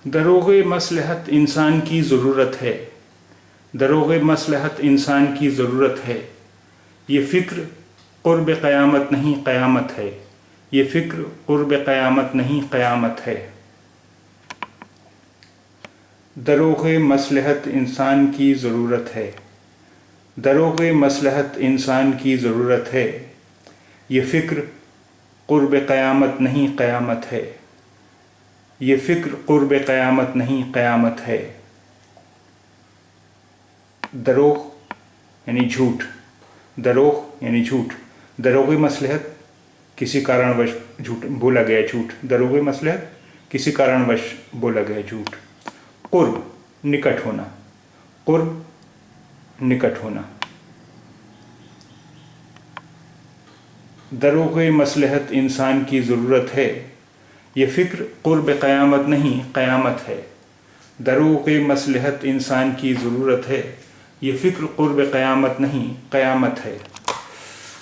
دروغ مصلحت انسان کی ضرورت ہے، دروغ مصلحت انسان کی ضرورت ہے، یہ فکر قرب قیامت نہیں قیامت ہے، یہ فکر قرب قیامت نہیں قیامت ہے۔ دروغ مصلحت انسان کی ضرورت ہے، دروغ مصلحت انسان کی ضرورت ہے، یہ فکر قرب قیامت نہیں قیامت ہے، یہ فکر قرب قیامت نہیں قیامت ہے۔ دروغ یعنی جھوٹ، دروغ یعنی جھوٹ، دروغ مصلحت کسی کارن وش جھوٹ بولا گیا جھوٹ، دروغ مصلحت کسی کارن وش بولا گیا جھوٹ۔ قرب نکٹ ہونا، قرب نکٹ ہونا۔ دروغ مصلحت انسان کی ضرورت ہے، یہ فکر قرب قیامت نہیں قیامت ہے۔ دروغ مصلحت انسان کی ضرورت ہے، یہ فکر قرب قیامت نہیں قیامت ہے۔